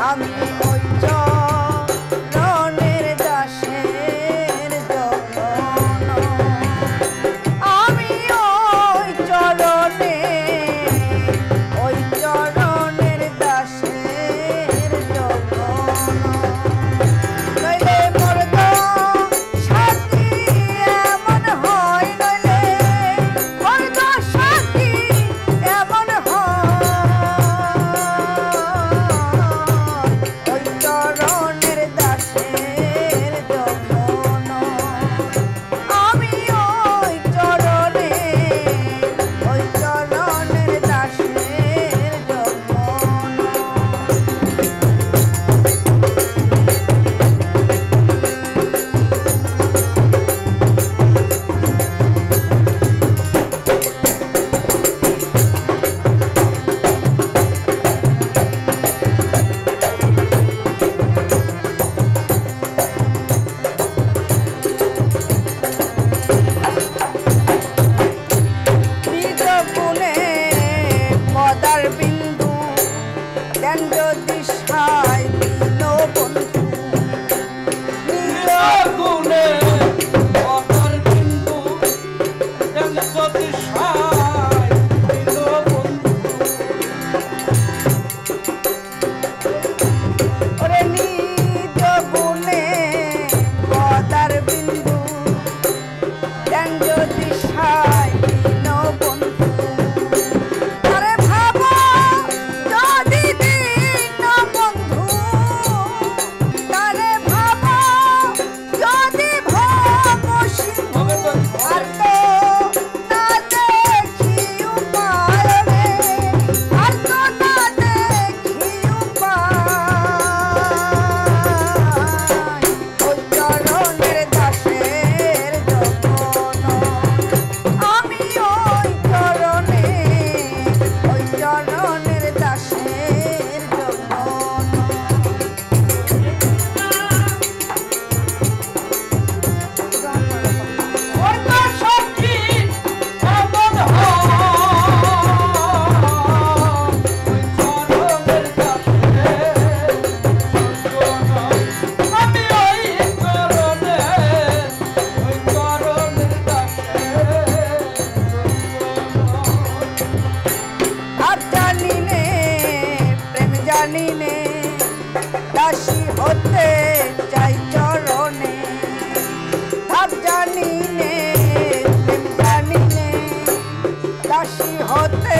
আমি ওই চরণের দাসের জন্য আমি ওই চরণের দাসের জন্য নইলে মোর দশাটি এমন হয় নইলে মোর দশাটি এমন হয় ওই চরণের দাসের জন্য আমি ওই চরণের দাসের জন্য নিজ গুণে পদার বিন্দু দেন যদি সাই দিল বন্ধু নিজ গুণে পদার বিন্দু দেন যদি সাই দিল বন্ধু ওরে নিজ গুণে পদার বিন্দু দেন যদি সাই দিল বন্ধু আরে ভাবো যদি দিন বন্ধু তারে ভাবো যদি ভব সিন্ধু আর তো না দেখি উপায় রে আর তো না দেখি উপায় ওই চরণের দাসের জন্য আমি ওই চরণের দাসের জন্য ওই দশাটি এমন হয় ওই চরণের দাসের জন্য আমি ওই চরণের দাসের আর জানিনে প্রেম জানিনে দাসী হতে চাই চরণে আর জানিনে প্রেম জানিনে দাসী হতে